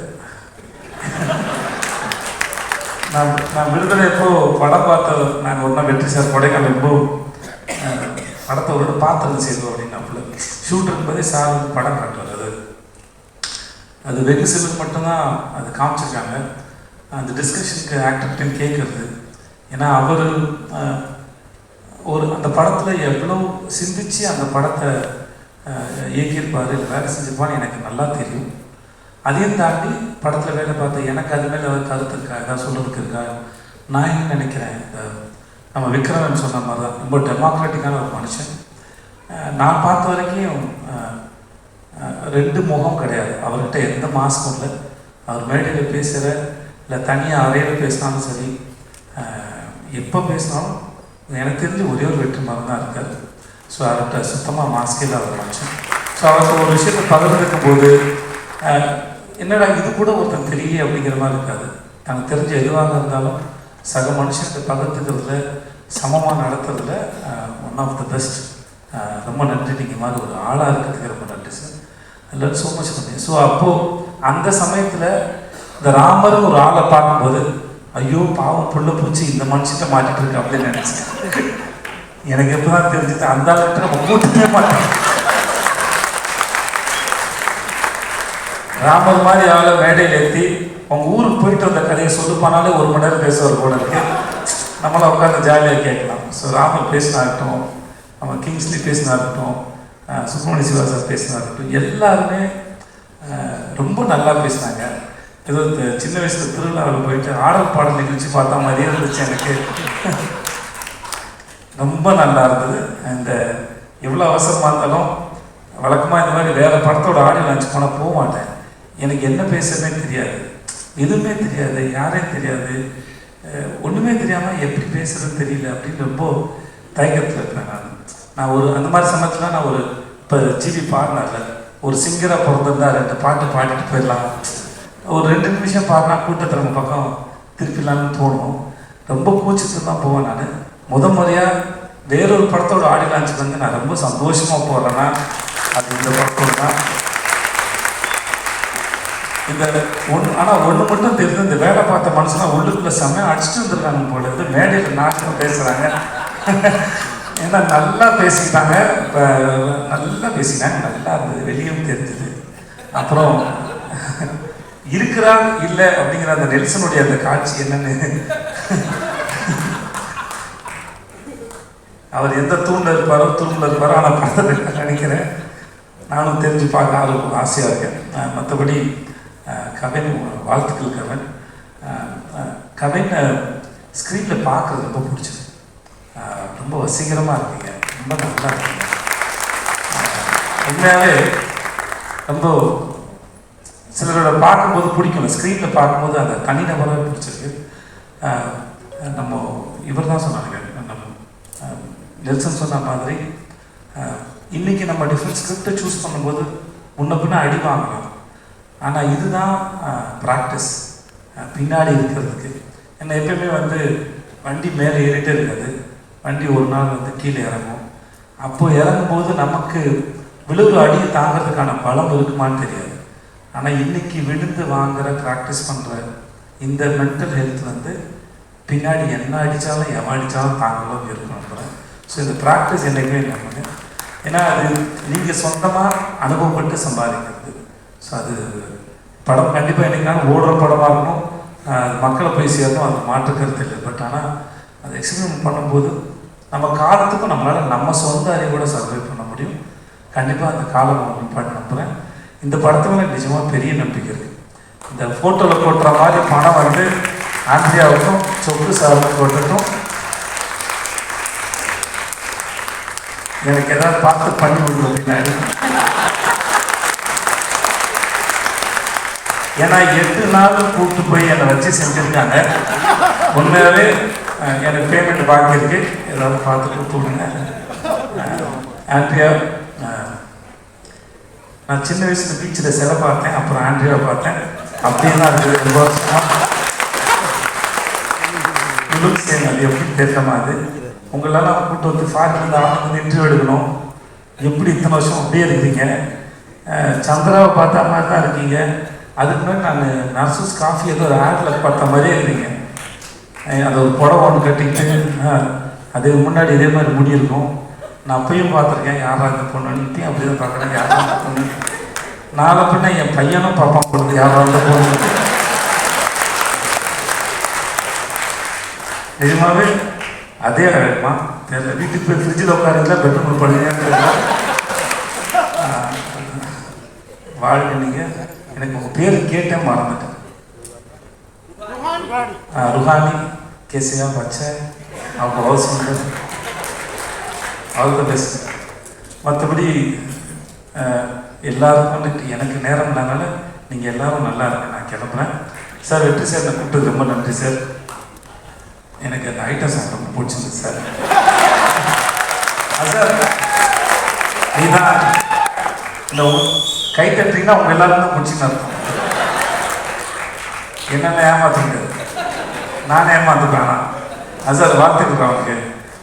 நான் விடுதலை எப்போ படம் பார்த்த நாங்கள் ஒன்றா வெற்றி சார் கொடைக்கானல் எப்போ படத்தை ஒரு பார்த்துருந்து செய்தோம் அப்படின்னாப்புல ஷூட் இருக்கும்போதே சார் வந்து படம் காட்டுறாரு. அது வெகு சிலர் மட்டும்தான் அது காமிச்சிருக்காங்க. அந்த டிஸ்கஷனுக்கு ஆக்டர்கிட்ட கேட்குறது. ஏன்னா அவர் அந்த படத்தில் எவ்வளோ சிந்திச்சு அந்த படத்தை இயக்கியிருப்பார், வேலை செஞ்சிருப்பான்னு எனக்கு நல்லா தெரியும். அதையும் தாண்டி படத்தில் வேலை பார்த்த எனக்கு அது மேலே கருத்து இருக்கா, ஏதாவது சொல்கிறதுக்கு இருக்கா. நான் என்ன நினைக்கிறேன், இந்த நம்ம விக்ரமன் சொன்ன மாதிரி தான் ரொம்ப டெமோக்ராட்டிக்கான ஒரு மனுஷன். நான் பார்த்த வரைக்கும் 2 முகம் கிடையாது அவர்கிட்ட, எந்த மாஸ்க்கும் இல்லை. அவர் மேடையில் பேசுகிற இல்லை தனியாக அறையில் பேசினாலும் சரி, எப்போ பேசினாலும் எனக்கு தெரிஞ்சு ஒரே ஒரு வெற்றி மரம் தான் இருக்கார். ஸோ அவர்கிட்ட சுத்தமாக மாஸ்கே இல்லாத ஒரு மனுஷன். ஸோ அவர்கிட்ட ஒரு விஷயத்தை பகிர்ந்துக்கும் போது என்னடா இது கூட ஒருத்தன் தெரியல அப்படிங்கிற மாதிரி இருக்காது. எனக்கு தெரிஞ்ச எதுவாக இருந்தாலும் சக மனுஷனுக்கு பகிர்ந்துக்கிறதுல சமமாக நடத்துறதுல ஒன் ஆஃப் த பெஸ்ட். ரொம்ப நன்றி. நீங்கள் மாதிரி ஒரு ஆளாக இருக்கிறதுக்கு ரொம்ப நன்றி சார். எல்லாரும் ஸோ மச் பண்ணி. ஸோ அப்போது அந்த சமயத்தில் இந்த ராமர் ஒரு ஆளை பார்க்கும்போது ஐயோ பாவம் புள்ள பூச்சி இந்த மனுஷத்தை மாட்டிட்டு இருக்கு அப்படின்னு நினைச்சேன். எனக்கு எப்போ தான் தெரிஞ்சுது அந்த ஆளுக்கு நம்ம கூட்டவே மாட்டோம். ராமர் மாதிரி ஆளை மேடையில் ஏற்றி உங்கள் ஊருக்கு போயிட்டு வந்த கதையை சொல்லுப்பானாலே 1 மணி நேரம் பேசுவார் போல இருக்கு. நம்மளை உட்காந்து ஜாலியாக கேட்கலாம். ஸோ ராமர் பேசினா இருக்கட்டும், நம்ம கிங்ஸ்லி பேசினா இருக்கட்டும், சுப்பிரமணிய சிவா சார் பேசினா இருக்கட்டும், எல்லாருமே ரொம்ப நல்லா பேசினாங்க. ஏதோ சின்ன வயசுல திருவிழாவில் போயிட்டு ஆடல் பாடல் நிகழ்ச்சி பார்த்தா மாதிரியே இருந்துச்சு எனக்கு. ரொம்ப நல்லா இருந்தது. இந்த எவ்வளோ அவசரமாக இருந்தாலும் வழக்கமாக இந்த மாதிரி வேறு படத்தோட ஆடியோ லான்ச் போனால் போக மாட்டேன். எனக்கு என்ன பேசுறதுனே தெரியாது, எதுவுமே தெரியாது, யாரையும் தெரியாது, ஒன்றுமே தெரியாமல் எப்படி பேசுறதுன்னு தெரியல அப்படின்னு ரொம்ப தயக்கத்தில் இருப்பேன். நான் ஒரு அந்த மாதிரி சமயத்தில் நான் ஒரு இப்போ ஜிவி பாடினார்ல, ஒரு சிங்கராக பிறந்திருந்தா 2 பாட்டு பாடிட்டு போயிடலாம், ஒரு 2 நிமிஷம் பாடினா கூட்டத்தில் நம்ம பக்கம் திருப்பிடலான்னு தோணும். ரொம்ப கூச்சிட்டு தான் போவேன். நான் முறையாக வேறொரு படத்தோட ஆடியோ லான்ச்சுக்கு வந்து நான் ரொம்ப சந்தோஷமாக போகிறேன்னா அது இந்த படத்தோடு தான். இந்த ஆனால் ஒன்று மட்டும் தெரிஞ்சு, இந்த வேலை பார்த்த மனுஷனா உள்ளுக்குள்ள செம்மையாக அடிச்சுட்டு வந்துருக்காங்க போல இருந்து. மேடையில் நாட்களும் பேசுகிறாங்க. ஏன்னா நல்லா பேசிக்கிட்டாங்க, இப்போ நல்லா பேசினாங்க, நல்லா இருந்தது, வெளியும் தெரிஞ்சுது. அப்புறம் இருக்கிறா இல்லை அப்படிங்கிற அந்த நெல்சனுடைய அந்த காட்சி என்னன்னு, அவர் எந்த தூணில் இருப்பாரோ தூணில் இருப்பாரோ, ஆனால் படத்தை நினைக்கிறேன். நானும் தெரிஞ்சு பார்க்க ஆசையாக இருக்கேன். மற்றபடி கவின் வாழ்த்துக்கள் கவின். கவின் ஸ்க்ரீனில் பார்க்குறது ரொம்ப பிடிச்சது. ரொம்ப வசீகரமாக இருக்கீங்க, ரொம்ப நல்லா இருக்கீங்க. உண்மையாகவே ரொம்ப சிலரோட பார்க்கும்போது பிடிக்கும், ஸ்க்ரீனில் பார்க்கும்போது அந்த தனிநபராக பிடிச்சிருக்கு. நம்ம இவர் தான் சொன்னாங்க, நம்ம நெல்சன் சொன்ன மாதிரி இன்றைக்கி நம்ம டிஃப்ரெண்ட் ஸ்கிரிப்டை சூஸ் பண்ணும்போது முன்ன பின்ன அடி வாங்கலாம். ஆனால் இதுதான் ப்ராக்டிஸ் பின்னாடி இருக்கிறதுக்கு. ஏன்னா எப்பயுமே வந்து வண்டி மேலே ஏறிட்டே இருக்காது, வண்டி ஒரு நாள் வந்து கீழே இறங்கும். அப்போது இறங்கும்போது நமக்கு விழுவு அடியை தாங்கிறதுக்கான பலம் இருக்குமான்னு தெரியாது. ஆனால் இன்றைக்கி விழுந்து வாங்குகிற ப்ராக்டிஸ் பண்ணுற இந்த மென்டல் ஹெல்த் வந்து பின்னாடி என்ன அடித்தாலும் எவன் அடித்தாலும் தாங்கலாம் இருக்கணும். ஸோ இந்த ப்ராக்டிஸ் என்றைக்குமே நம்புங்க. ஏன்னா அது நீங்கள் சொந்தமாக அனுபவப்பட்டு சம்பாதிக்கிறது. ஸோ அது படம் கண்டிப்பாக என்றைக்குனாலும் ஓடுற படமாக இருக்கணும், மக்களை போய் சேரணும், அது மாற்றுக்கிறது இல்லை. பட் ஆனால் அதை எக்ஸ்பிரிமெண்ட் பண்ணும்போது நம்ம காலத்துக்கும் நம்மளால் நம்ம சொந்த அறிவோட சர்வை பண்ண முடியும். கண்டிப்பாக அந்த காலம் பாட்டு நம்புகிறேன். இந்த படத்துல எனக்கு நிஜமாக பெரிய நம்பிக்கை இருக்குது. இந்த ஃபோட்டோவில் போட்டுற மாதிரி பணம் வந்து ஆண்ட்ரியாவுக்கும் சொப்பு சாருக்கும் போட்டுட்டும் எனக்கு ஏதாவது பார்த்து பண்ணி கொடுக்குறது. ஏன்னா 8 நாள் கூப்பிட்டு போய் என்னை வச்சு செஞ்சுருக்காங்க. உண்மையாகவே எனக்கு பேமெண்ட் பாக்கி இருக்கு, ஏதாவது பார்த்து கொடுத்து விடுங்க. ஆண்ட்ரியா, நான் சின்ன வயசுல பீச்சில் சிலை பார்த்தேன், அப்புறம் ஆண்ட்ரியா பார்த்தேன், அப்படியே தான் இருக்குது. ரொம்ப வருஷமாக அது எப்படி தெரியமா, அது உங்களெல்லாம் கூப்பிட்டு வந்து ஃபாரின்லேருந்து ஆளுங்க வந்து இன்டர்வியூ எடுக்கணும். எப்படி இத்தனை வருஷம் அப்படியே இருக்கிறீங்க? சந்திராவை பார்த்த மாதிரி தான் இருக்கீங்க. அதுக்கு முன்னாடி நான் நர்சஸ் காஃபி ஏதோ ஒரு ஆடில் பார்த்த மாதிரியே இருக்கீங்க. அது ஒரு புடவை ஒன்று கட்டிக்கிட்டு அது முன்னாடி இதே மாதிரி முடி இருக்கும். நான் அப்பயும் பார்த்துருக்கேன், யாராவது பொண்ணு இப்பயும் அப்படி தான் பார்க்குறேன், யாராவது பொண்ணு. நாளை பின்ன என் பையனும் பாப்பா பொண்ணு யாராவது பொண்ணு. நிஜமாவே அதே அழகுமா தெரியல. வீட்டுக்கு போய் ஃப்ரிட்ஜில் உட்காருங்களா பெட்ரூமில் படுங்க வாழ்க்கை. நீங்கள் எனக்கு உங்கள் பேர் கேட்டேன் மறந்துட்டேன். ருஹானி கேசியா பச்சை அவங்க ஹவுஸ் வந்து ஆல் த பெஸ்ட். மற்றபடி எல்லாருக்கும் எனக்கு நேரம் இல்லாதனால நீங்கள் எல்லாரும் நல்லா இருங்க. நான் கிளம்புறேன் சார். வெற்றி சார் நான் கூப்பிட்டது ரொம்ப நன்றி சார். எனக்கு அந்த ஐட்டம் சார் ரொம்ப பிடிச்சிருந்தது சார். சார் நீதான் இந்த கை தட்டுறீங்கன்னா அவங்க எல்லாரும் தான் பிடிச்சின்னு இருக்கும். என்னென்ன ஏமாத்துங்க, நானே ஏமாத்துப்பேன். சார் வாழ்த்துக்கள் அவனுக்கு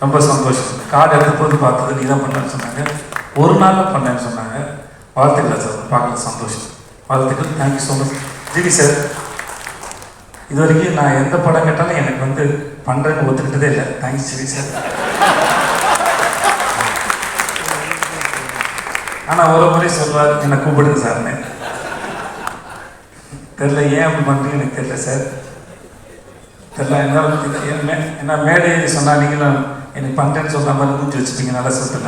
ரொம்ப சந்தோஷம். கார்டு எடுத்த போது பார்த்தது நீ தான் பண்ணேன்னு சொன்னாங்க, ஒரு நாளில் பண்ணேன்னு சொன்னாங்க. வாழ்த்துக்கள் சார், பார்க்கல சந்தோஷம். வாழ்த்துக்கள், thank you so much. GV sir இது வரைக்கும் நான் எந்த படம் கேட்டாலும் எனக்கு வந்து பண்ணுறேன்னு ஒத்துக்கிட்டதே இல்லை. Thanks GV sir. ஆனால் ஒரு முறை சொல்வார் என்னை கூப்பிடுங்க சார்னு. தெரில ஏன் அப்படி பண்ணுறீங்க எனக்கு தெரியல சார். தெரில என்ன மேடை சொன்னால் நீங்களும் எனக்கு பண்ணுறேன்னு சொல்கிற மாதிரி மூஞ்சி வச்சுப்பீங்க. நல்லா சொல்லிட்டு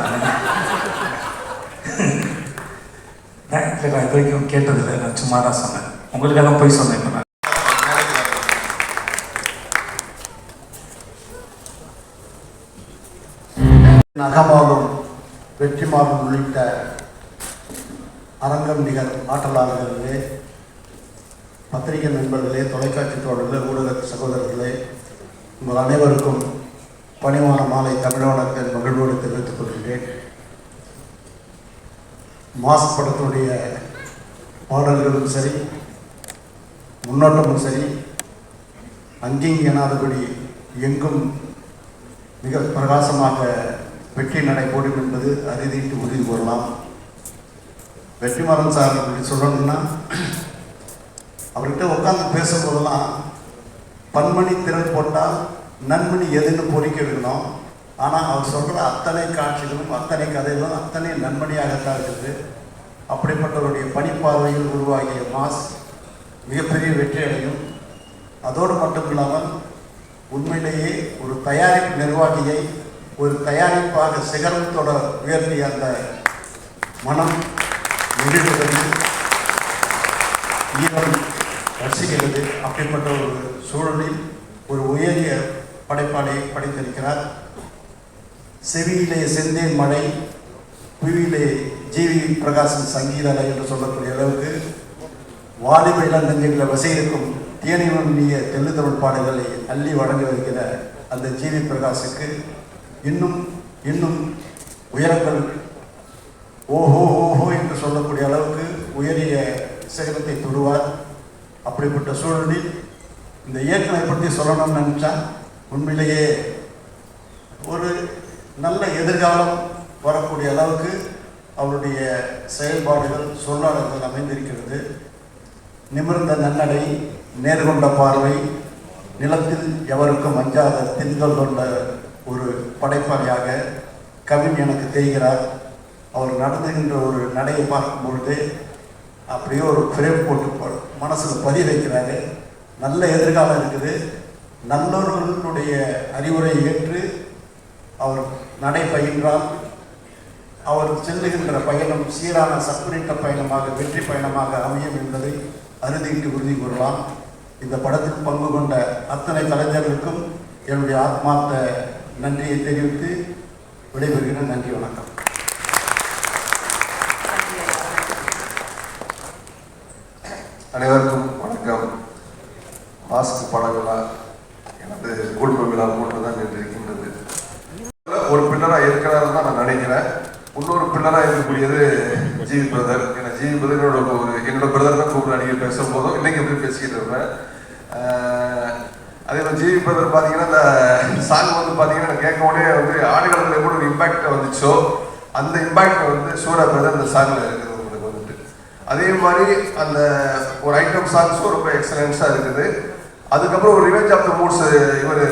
நான் இது வரைக்கும் கேட்டதில்லை. நான் சும்மா தான் சொன்னேன், உங்களுக்காக தான் போய் சொன்னேன். இப்போ நான் நகமாகும் வெற்றிமாறும் உள்ளிட்ட அரங்கம் நிகர் ஆற்றலாளர்களே, பத்திரிகை நண்பர்களே, தொலைக்காட்சி தோழர்களே, ஊடக சகோதரர்களே, உங்கள் அனைவருக்கும் பணிவான மாலை தமிழகத்தின் மகிழ்வோடு தெரிவித்துக் கொள்கிறேன். மாஸ் படத்துடைய பாடல்களும் சரி, முன்னோட்டமும் சரி, அங்கேயும் எனாதபடி எங்கும் மிக பிரகாசமாக வெற்றி நடைபோடும் என்பது அறுதிட்டு உறுதி கூறலாம். வெற்றிமாறன் சார் அப்படி சொல்லணும்னா, அவர்கிட்ட உட்காந்து பேசும்போதெல்லாம் பன்மணி திறன் போட்டால் நன்மணி எதுன்னு பொறிக்க வைக்கணும். ஆனால் அவர் சொல்கிற அத்தனை காட்சிகளும் அத்தனை கதைகளும் அத்தனை நன்மணியாகத்தான் இருக்குது. அப்படிப்பட்டவருடைய பணிப்பார்வையில் உருவாகிய மாஸ் மிகப்பெரிய வெற்றி அடையும். அதோடு மட்டும் இல்லாமல் உண்மையிலேயே ஒரு தயாரிப்பு நிர்வாகியை ஒரு தயாரிப்பாக சிகரத்தோட உயர்த்திய அந்த மனம் நெகிழ்வுகிறது, ஈரம் ரசிக்கிறது. அப்படிப்பட்ட ஒரு சூழலில் ஒரு உயரிய படைப்பாளை படைத்திருக்கிறார். செவியிலே செந்தேன் மழை, புவியிலே ஜிவி பிரகாசன் சங்கீதலை என்று சொல்லக்கூடிய அளவுக்கு வாலிப இளநெஞ்சங்களை வசையிருக்கும் தேனிய தெல்லு தமிழ் பாடல்களை அள்ளி வழங்கி வருகிற அந்த ஜிவி பிரகாஷுக்கு இன்னும் இன்னும் உயரங்கள் ஓஹோ ஓஹோ என்று சொல்லக்கூடிய அளவுக்கு உயரிய சிகரத்தை தொடுவார். அப்படிப்பட்ட சூழலில் இந்த இயக்குனரை பற்றி சொல்லணும்னு நினச்சா உண்மையிலேயே ஒரு நல்ல எதிர்காலம் வரக்கூடிய அளவுக்கு அவருடைய செயல்பாடுகள் சொல்லாடல்கள் அமைந்திருக்கிறது. நிமிர்ந்த நன்னடை, நேர்கொண்ட பார்வை, நிலத்தில் எவருக்கும் அஞ்சாத திண்கள் கொண்ட ஒரு படைப்பாளியாக கவின் எனக்கு தெரிகிறார். அவர் நடந்துகின்ற ஒரு நடையை பார்க்கும் பொழுது அப்படியே ஒரு ஃப்ரேம் போட்டு மனசில் பதிய வைக்கிறாரு. நல்ல எதிர்காலம் இருக்குது. நல்லவர்களுடைய அறிவுரை ஏற்று அவர் நடை பயின்றால் அவர் செல்லுகின்ற பயணம் சீரான சக்குனிட்ட பயணமாக வெற்றி பயணமாக அமையும் என்பதை அறுதிட்டு உறுதி கூறலாம். இந்த படத்தில் பங்கு கொண்ட அத்தனை கலைஞர்களுக்கும் என்னுடைய ஆத்மார்த்த நன்றியை தெரிவித்து விடைபெறுகிறேன். நன்றி, வணக்கம். அனைவருக்கும் வணக்கம். மாஸ்க் படங்களா எனது குடும்ப விழா போன்று தான் நின்றிருக்கின்றது. ஒரு பில்லராக இருக்கிறாருன்னு தான் நான் நினைக்கிறேன். இன்னொரு பில்லராக இருக்கக்கூடியது ஜிவி பிரதர். ஏன்னா ஜிவி பிரதர் என்னோட பிரதர் தான் கூப்பிட்டு அடிக்கடி பேசும்போதும் இன்னைக்கு எப்படி பேசிக்கிட்டு இருப்பேன். அதே மாதிரி ஜிவி பிரதர் பார்த்தீங்கன்னா இந்த சாங் வந்து பார்த்தீங்கன்னா நான் கேட்க உடனே வந்து ஆடுகளத்தில் எப்படி ஒரு இம்பாக்ட் வந்துச்சோ அந்த இம்பாக்ட் வந்து சூர்யா பிரதர் இந்த சாங்கில் இருக்குது உங்களுக்கு வந்துட்டு. அதே மாதிரி அந்த ஒரு ஐட்டம் சாங்ஸும் ரொம்ப எக்ஸலன்ஸாக இருக்குது. அதுக்கப்புறம் ஒரு ரிவெஞ்ச் ஆஃப் த மூட்ஸ் இவர்